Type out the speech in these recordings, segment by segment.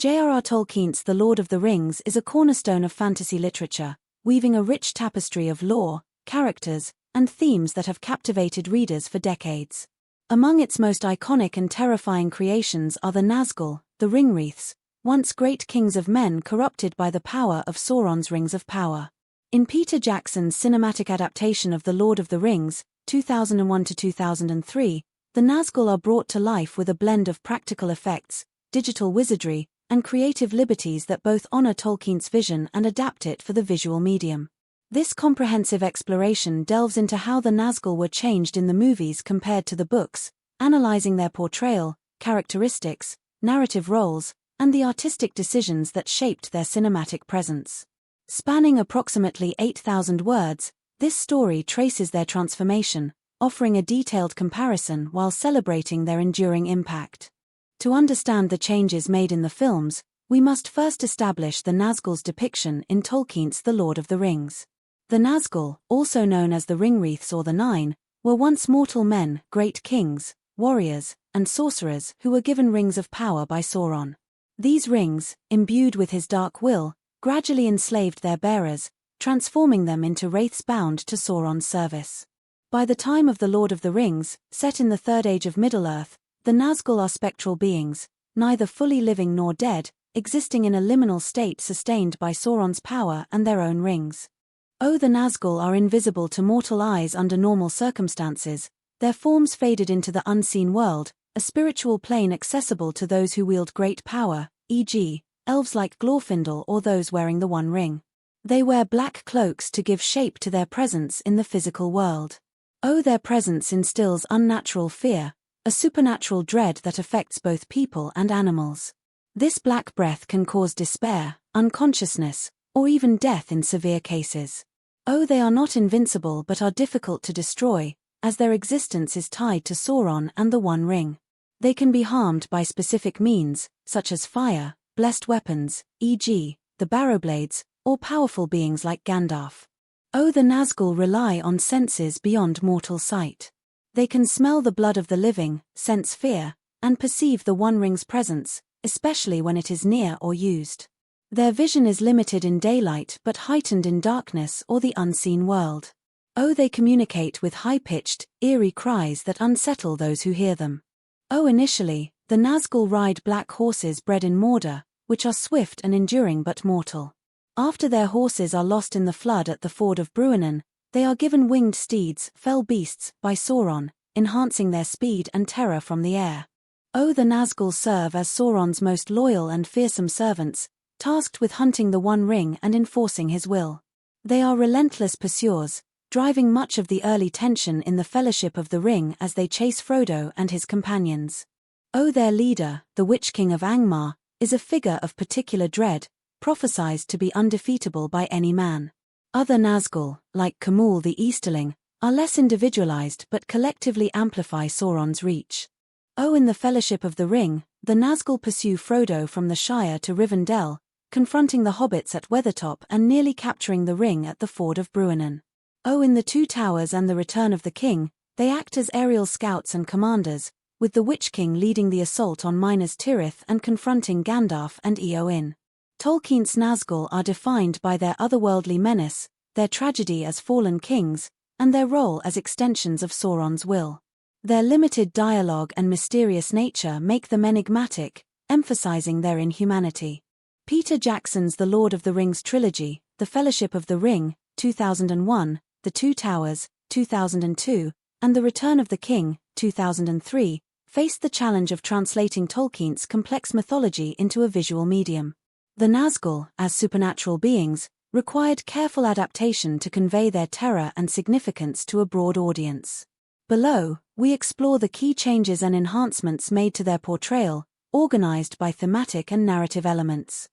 J.R.R. Tolkien's The Lord of the Rings is a cornerstone of fantasy literature, weaving a rich tapestry of lore, characters, and themes that have captivated readers for decades. Among its most iconic and terrifying creations are the Nazgûl, the Ringwraiths, once great kings of men corrupted by the power of Sauron's Rings of Power. In Peter Jackson's cinematic adaptation of The Lord of the Rings, 2001 to 2003, the Nazgûl are brought to life with a blend of practical effects, digital wizardry, and creative liberties that both honor Tolkien's vision and adapt it for the visual medium. This comprehensive exploration delves into how the Nazgûl were changed in the movies compared to the books, analyzing their portrayal, characteristics, narrative roles, and the artistic decisions that shaped their cinematic presence. Spanning approximately 8,000 words, this story traces their transformation, offering a detailed comparison while celebrating their enduring impact. To understand the changes made in the films, we must first establish the Nazgûl's depiction in Tolkien's The Lord of the Rings. The Nazgûl, also known as the Ringwraiths or the Nine, were once mortal men, great kings, warriors, and sorcerers who were given rings of power by Sauron. These rings, imbued with his dark will, gradually enslaved their bearers, transforming them into wraiths bound to Sauron's service. By the time of The Lord of the Rings, set in the Third Age of Middle-earth, the Nazgûl are spectral beings, neither fully living nor dead, existing in a liminal state sustained by Sauron's power and their own rings. The Nazgûl are invisible to mortal eyes under normal circumstances, their forms faded into the unseen world, a spiritual plane accessible to those who wield great power, e.g., elves like Glorfindel or those wearing the One Ring. They wear black cloaks to give shape to their presence in the physical world. Their presence instills unnatural fear, a supernatural dread that affects both people and animals. This black breath can cause despair, unconsciousness, or even death in severe cases. They are not invincible but are difficult to destroy, as their existence is tied to Sauron and the One Ring. They can be harmed by specific means, such as fire, blessed weapons, e.g., the Barrowblades, or powerful beings like Gandalf. The Nazgûl rely on senses beyond mortal sight. They can smell the blood of the living, sense fear, and perceive the One Ring's presence, especially when it is near or used. Their vision is limited in daylight but heightened in darkness or the unseen world. They communicate with high-pitched, eerie cries that unsettle those who hear them. Initially, the Nazgûl ride black horses bred in Mordor, which are swift and enduring but mortal. After their horses are lost in the flood at the ford of Bruinen, they are given winged steeds, fell beasts, by Sauron, enhancing their speed and terror from the air. The Nazgûl serve as Sauron's most loyal and fearsome servants, tasked with hunting the One Ring and enforcing his will. They are relentless pursuers, driving much of the early tension in the Fellowship of the Ring as they chase Frodo and his companions. Their leader, the Witch King of Angmar, is a figure of particular dread, prophesied to be undefeatable by any man. Other Nazgûl, like Khamûl the Easterling, are less individualized but collectively amplify Sauron's reach. In the Fellowship of the Ring, the Nazgûl pursue Frodo from the Shire to Rivendell, confronting the hobbits at Weathertop and nearly capturing the ring at the ford of Bruinen. In the Two Towers and the Return of the King, they act as aerial scouts and commanders, with the Witch King leading the assault on Minas Tirith and confronting Gandalf and Eowyn. Tolkien's Nazgûl are defined by their otherworldly menace, their tragedy as fallen kings, and their role as extensions of Sauron's will. Their limited dialogue and mysterious nature make them enigmatic, emphasizing their inhumanity. Peter Jackson's The Lord of the Rings trilogy, The Fellowship of the Ring, 2001, The Two Towers, 2002, and The Return of the King, 2003, faced the challenge of translating Tolkien's complex mythology into a visual medium. The Nazgûl, as supernatural beings, required careful adaptation to convey their terror and significance to a broad audience. Below, we explore the key changes and enhancements made to their portrayal, organized by thematic and narrative elements.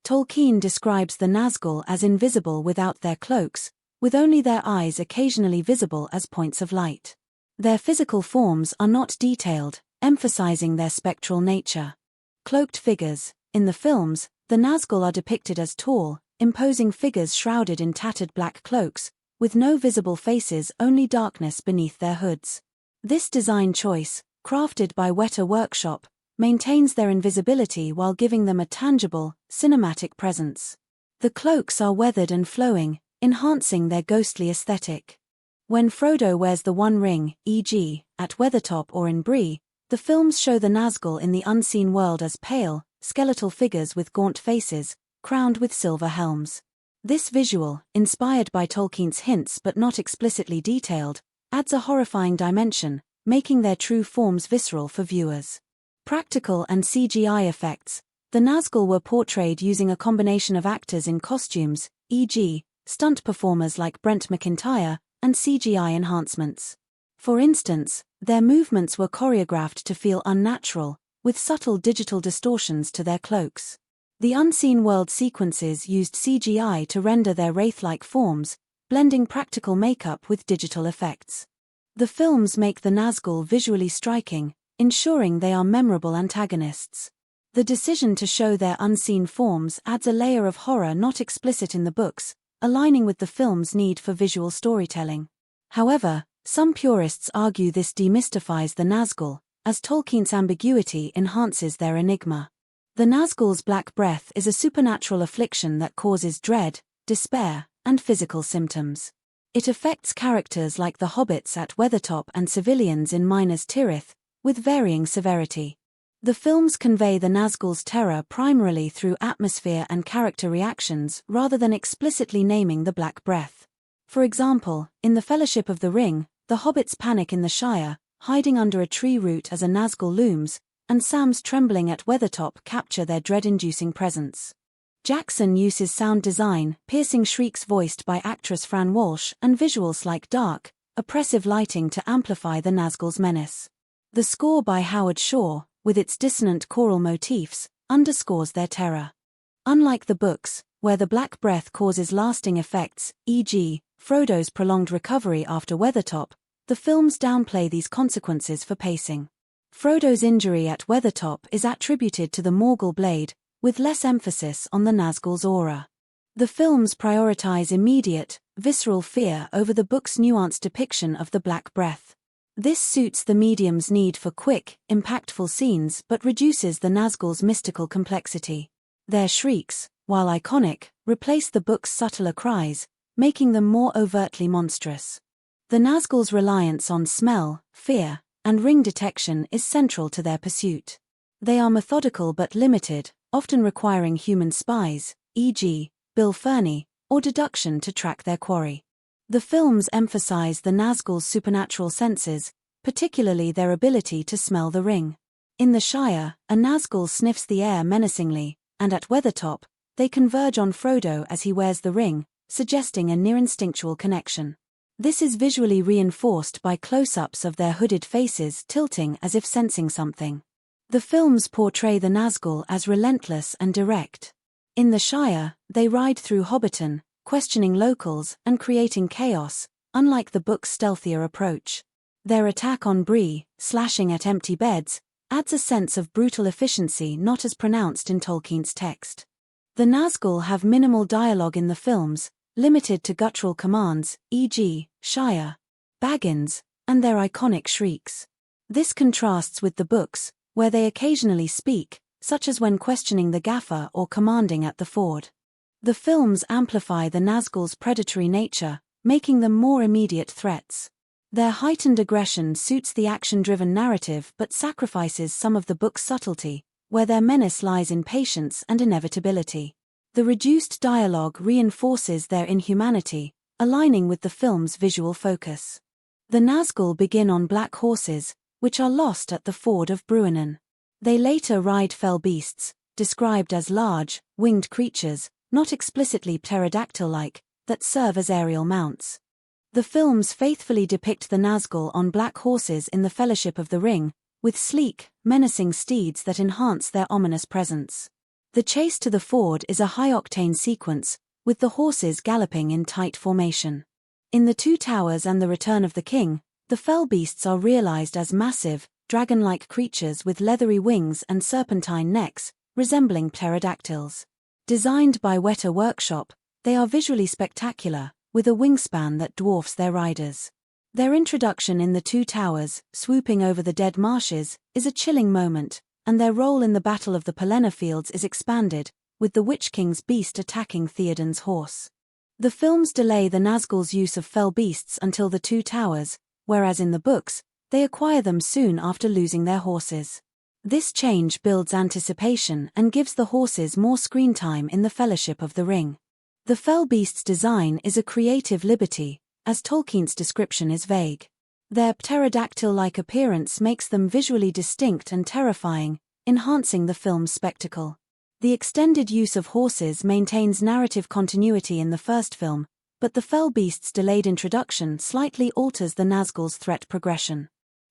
Tolkien describes the Nazgûl as invisible without their cloaks, with only their eyes occasionally visible as points of light. Their physical forms are not detailed, emphasizing their spectral nature. Cloaked figures. In the films, the Nazgûl are depicted as tall, imposing figures shrouded in tattered black cloaks, with no visible faces, only darkness beneath their hoods. This design choice, crafted by Weta Workshop, maintains their invisibility while giving them a tangible, cinematic presence. The cloaks are weathered and flowing, enhancing their ghostly aesthetic. When Frodo wears the One Ring, e.g., at Weathertop or in Bree, the films show the Nazgûl in the unseen world as pale, skeletal figures with gaunt faces, crowned with silver helms. This visual, inspired by Tolkien's hints but not explicitly detailed, adds a horrifying dimension, making their true forms visceral for viewers. Practical and CGI effects. The Nazgûl were portrayed using a combination of actors in costumes, e.g., stunt performers like Brent McIntyre, and CGI enhancements. For instance, their movements were choreographed to feel unnatural, with subtle digital distortions to their cloaks. The unseen world sequences used CGI to render their wraith-like forms, blending practical makeup with digital effects. The films make the Nazgûl visually striking, ensuring they are memorable antagonists. The decision to show their unseen forms adds a layer of horror not explicit in the books, aligning with the film's need for visual storytelling. However, some purists argue this demystifies the Nazgûl, as Tolkien's ambiguity enhances their enigma. The Nazgûl's black breath is a supernatural affliction that causes dread, despair, and physical symptoms. It affects characters like the hobbits at Weathertop and civilians in Minas Tirith, with varying severity. The films convey the Nazgûl's terror primarily through atmosphere and character reactions rather than explicitly naming the Black Breath. For example, in The Fellowship of the Ring, the hobbits panic in the Shire, hiding under a tree root as a Nazgûl looms, and Sam's trembling at Weathertop capture their dread-inducing presence. Jackson uses sound design, piercing shrieks voiced by actress Fran Walsh, and visuals like dark, oppressive lighting to amplify the Nazgûl's menace. The score by Howard Shore, with its dissonant choral motifs, underscores their terror. Unlike the books, where the Black Breath causes lasting effects, e.g., Frodo's prolonged recovery after Weathertop, the films downplay these consequences for pacing. Frodo's injury at Weathertop is attributed to the Morgul blade, with less emphasis on the Nazgûl's aura. The films prioritize immediate, visceral fear over the book's nuanced depiction of the Black Breath. This suits the medium's need for quick, impactful scenes but reduces the Nazgûl's mystical complexity. Their shrieks, while iconic, replace the book's subtler cries, making them more overtly monstrous. The Nazgûl's reliance on smell, fear, and ring detection is central to their pursuit. They are methodical but limited, often requiring human spies, e.g., Bill Ferny, or deduction to track their quarry. The films emphasize the Nazgûl's supernatural senses, particularly their ability to smell the ring. In the Shire, a Nazgûl sniffs the air menacingly, and at Weathertop, they converge on Frodo as he wears the ring, suggesting a near-instinctual connection. This is visually reinforced by close-ups of their hooded faces tilting as if sensing something. The films portray the Nazgûl as relentless and direct. In the Shire, they ride through Hobbiton, questioning locals and creating chaos, unlike the book's stealthier approach. Their attack on Bree, slashing at empty beds, adds a sense of brutal efficiency not as pronounced in Tolkien's text. The Nazgûl have minimal dialogue in the films, limited to guttural commands, e.g., Shire, Baggins, and their iconic shrieks. This contrasts with the books, where they occasionally speak, such as when questioning the Gaffer or commanding at the ford. The films amplify the Nazgûl's predatory nature, making them more immediate threats. Their heightened aggression suits the action-driven narrative but sacrifices some of the book's subtlety, where their menace lies in patience and inevitability. The reduced dialogue reinforces their inhumanity, aligning with the film's visual focus. The Nazgûl begin on black horses, which are lost at the ford of Bruinen. They later ride fell beasts, described as large, winged creatures, not explicitly pterodactyl-like, that serve as aerial mounts. The films faithfully depict the Nazgûl on black horses in The Fellowship of the Ring, with sleek, menacing steeds that enhance their ominous presence. The chase to the ford is a high-octane sequence, with the horses galloping in tight formation. In The Two Towers and The Return of the King, the fell beasts are realized as massive, dragon-like creatures with leathery wings and serpentine necks, resembling pterodactyls. Designed by Weta Workshop, they are visually spectacular, with a wingspan that dwarfs their riders. Their introduction in The Two Towers, swooping over the dead marshes, is a chilling moment, and their role in the Battle of the Pelennor Fields is expanded, with the Witch King's beast attacking Theoden's horse. The films delay the Nazgûl's use of fell beasts until the Two Towers, whereas in the books, they acquire them soon after losing their horses. This change builds anticipation and gives the horses more screen time in the Fellowship of the Ring. The fell beast's design is a creative liberty, as Tolkien's description is vague. Their pterodactyl-like appearance makes them visually distinct and terrifying, enhancing the film's spectacle. The extended use of horses maintains narrative continuity in the first film, but the fell beast's delayed introduction slightly alters the Nazgûl's threat progression.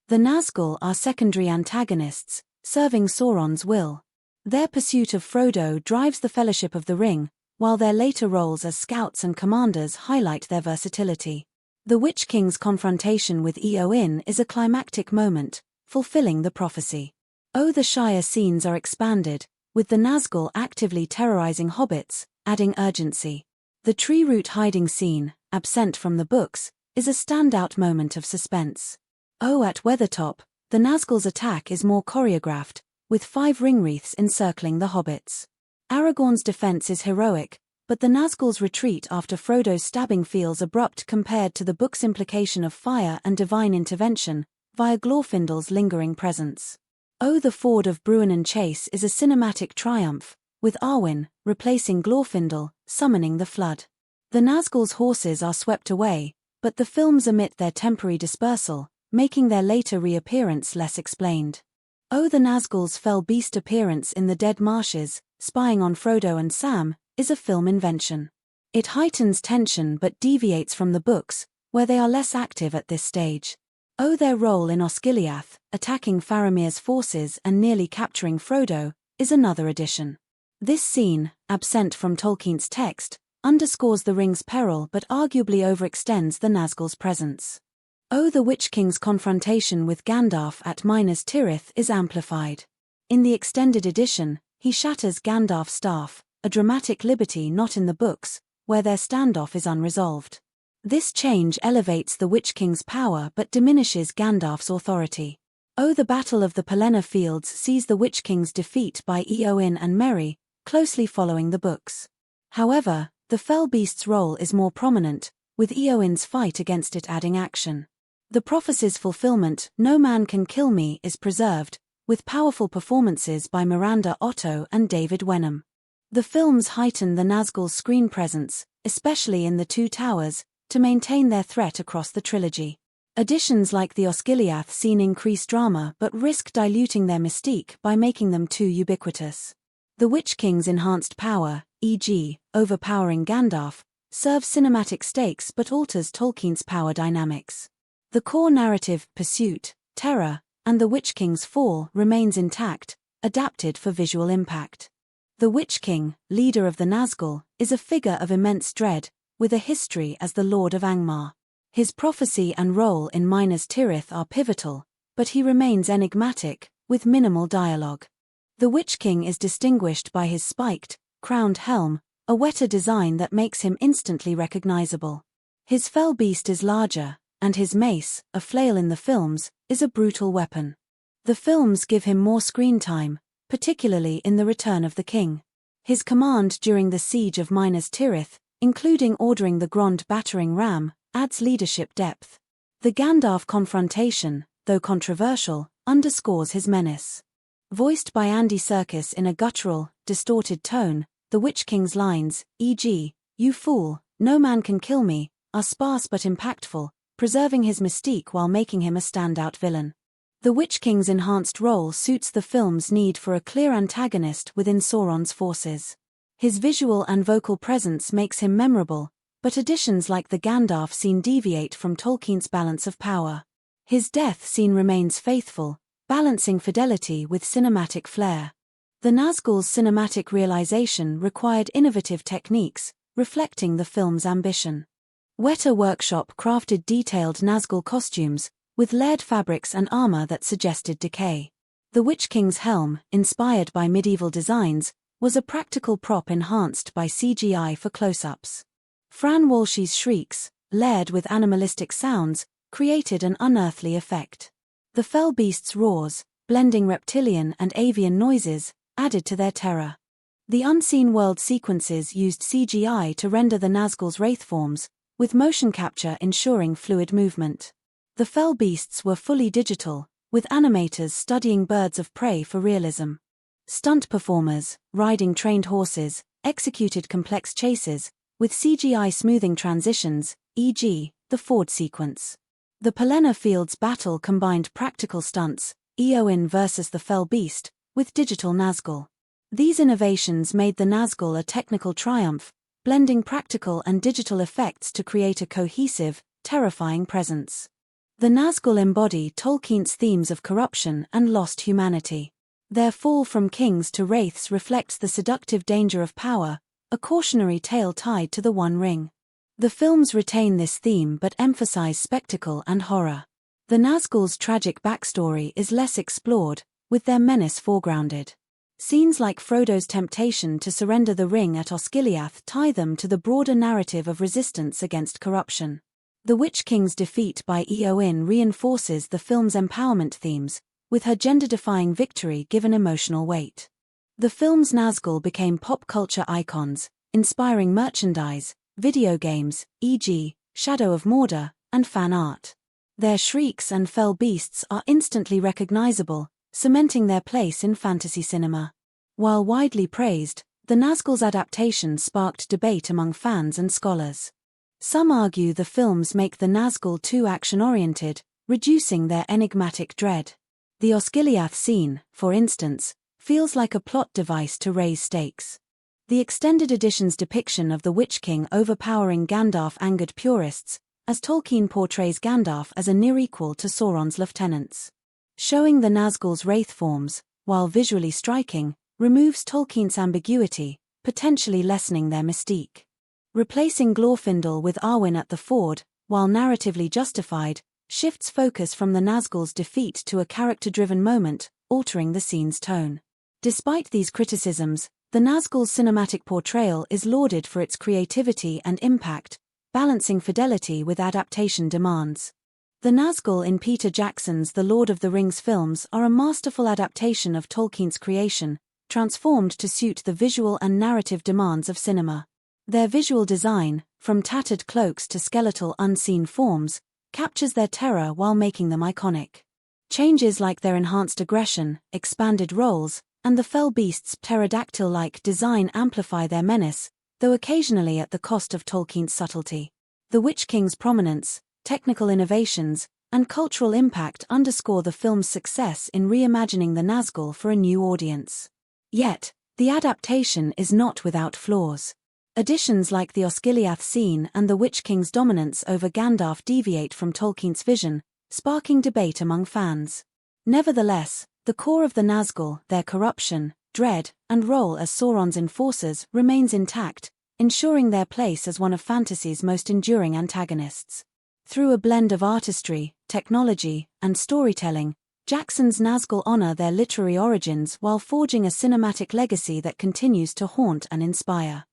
The Nazgûl are secondary antagonists, serving Sauron's will. Their pursuit of Frodo drives the Fellowship of the Ring, while their later roles as scouts and commanders highlight their versatility. The Witch King's confrontation with Eowyn is a climactic moment, fulfilling the prophecy. The Shire scenes are expanded, with the Nazgûl actively terrorizing hobbits, adding urgency. The tree root hiding scene, absent from the books, is a standout moment of suspense. At Weathertop, the Nazgûl's attack is more choreographed, with 5 Ringwraiths encircling the hobbits. Aragorn's defense is heroic, but the Nazgûl's retreat after Frodo's stabbing feels abrupt compared to the book's implication of fire and divine intervention, via Glorfindel's lingering presence. The Ford of Bruinen Chase is a cinematic triumph, with Arwen, replacing Glorfindel, summoning the flood. The Nazgûl's horses are swept away, but the films omit their temporary dispersal, making their later reappearance less explained. The Nazgûl's fell beast appearance in the Dead Marshes, spying on Frodo and Sam, is a film invention. It heightens tension but deviates from the books, where they are less active at this stage. Their role in Osgiliath, attacking Faramir's forces and nearly capturing Frodo, is another addition. This scene, absent from Tolkien's text, underscores the ring's peril but arguably overextends the Nazgûl's presence. The Witch King's confrontation with Gandalf at Minas Tirith is amplified. In the extended edition, he shatters Gandalf's staff, a dramatic liberty not in the books, where their standoff is unresolved. This change elevates the Witch King's power but diminishes Gandalf's authority. The Battle of the Pelennor Fields sees the Witch King's defeat by Eowyn and Merry, closely following the books. However, the fell beast's role is more prominent, with Eowyn's fight against it adding action. The prophecy's fulfillment, "No man can kill me," is preserved, with powerful performances by Miranda Otto and David Wenham. The films heighten the Nazgûl's screen presence, especially in the Two Towers, to maintain their threat across the trilogy. Additions like the Osgiliath scene increase drama but risk diluting their mystique by making them too ubiquitous. The Witch King's enhanced power, e.g., overpowering Gandalf, serves cinematic stakes but alters Tolkien's power dynamics. The core narrative, pursuit, terror, and the Witch King's fall remains intact, adapted for visual impact. The Witch King, leader of the Nazgûl, is a figure of immense dread, with a history as the Lord of Angmar. His prophecy and role in Minas Tirith are pivotal, but he remains enigmatic, with minimal dialogue. The Witch King is distinguished by his spiked, crowned helm, a Weta design that makes him instantly recognizable. His fell beast is larger, and his mace, a flail in the films, is a brutal weapon. The films give him more screen time, particularly in The Return of the King. His command during the siege of Minas Tirith, including ordering the Grand battering ram, adds leadership depth. The Gandalf confrontation, though controversial, underscores his menace. Voiced by Andy Serkis in a guttural, distorted tone, the Witch King's lines, e.g., "You fool, no man can kill me," are sparse but impactful, preserving his mystique while making him a standout villain. The Witch King's enhanced role suits the film's need for a clear antagonist within Sauron's forces. His visual and vocal presence makes him memorable, but additions like the Gandalf scene deviate from Tolkien's balance of power. His death scene remains faithful, balancing fidelity with cinematic flair. The Nazgûl's cinematic realization required innovative techniques, reflecting the film's ambition. Weta Workshop crafted detailed Nazgûl costumes, with layered fabrics and armor that suggested decay. The Witch King's helm, inspired by medieval designs, was a practical prop enhanced by CGI for close-ups. Fran Walsh's shrieks, layered with animalistic sounds, created an unearthly effect. The fell beast's roars, blending reptilian and avian noises, added to their terror. The unseen world sequences used CGI to render the Nazgûl's wraith forms, with motion capture ensuring fluid movement. The fell beasts were fully digital, with animators studying birds of prey for realism. Stunt performers, riding trained horses, executed complex chases, with CGI smoothing transitions, e.g., the Ford sequence. The Pelennor Fields battle combined practical stunts, Éowyn versus the fell beast, with digital Nazgûl. These innovations made the Nazgûl a technical triumph, blending practical and digital effects to create a cohesive, terrifying presence. The Nazgûl embody Tolkien's themes of corruption and lost humanity. Their fall from kings to wraiths reflects the seductive danger of power, a cautionary tale tied to the One Ring. The films retain this theme but emphasize spectacle and horror. The Nazgûl's tragic backstory is less explored, with their menace foregrounded. Scenes like Frodo's temptation to surrender the ring at Osgiliath tie them to the broader narrative of resistance against corruption. The Witch King's defeat by Éowyn reinforces the film's empowerment themes, with her gender-defying victory given emotional weight. The film's Nazgûl became pop culture icons, inspiring merchandise, video games, e.g., Shadow of Mordor, and fan art. Their shrieks and fell beasts are instantly recognizable, cementing their place in fantasy cinema. While widely praised, the Nazgûl's adaptation sparked debate among fans and scholars. Some argue the films make the Nazgûl too action-oriented, reducing their enigmatic dread. The Osgiliath scene, for instance, feels like a plot device to raise stakes. The extended edition's depiction of the Witch King overpowering Gandalf angered purists, as Tolkien portrays Gandalf as a near-equal to Sauron's lieutenants. Showing the Nazgûl's wraith forms, while visually striking, removes Tolkien's ambiguity, potentially lessening their mystique. Replacing Glorfindel with Arwen at the Ford, while narratively justified, shifts focus from the Nazgûl's defeat to a character-driven moment, altering the scene's tone. Despite these criticisms, the Nazgûl's cinematic portrayal is lauded for its creativity and impact, balancing fidelity with adaptation demands. The Nazgûl in Peter Jackson's The Lord of the Rings films are a masterful adaptation of Tolkien's creation, transformed to suit the visual and narrative demands of cinema. Their visual design, from tattered cloaks to skeletal unseen forms, captures their terror while making them iconic. Changes like their enhanced aggression, expanded roles, and the fell beast's pterodactyl-like design amplify their menace, though occasionally at the cost of Tolkien's subtlety. The Witch King's prominence, technical innovations, and cultural impact underscore the film's success in reimagining the Nazgûl for a new audience. Yet, the adaptation is not without flaws. Additions like the Osgiliath scene and the Witch King's dominance over Gandalf deviate from Tolkien's vision, sparking debate among fans. Nevertheless, the core of the Nazgûl, their corruption, dread, and role as Sauron's enforcers remains intact, ensuring their place as one of fantasy's most enduring antagonists. Through a blend of artistry, technology, and storytelling, Jackson's Nazgûl honor their literary origins while forging a cinematic legacy that continues to haunt and inspire.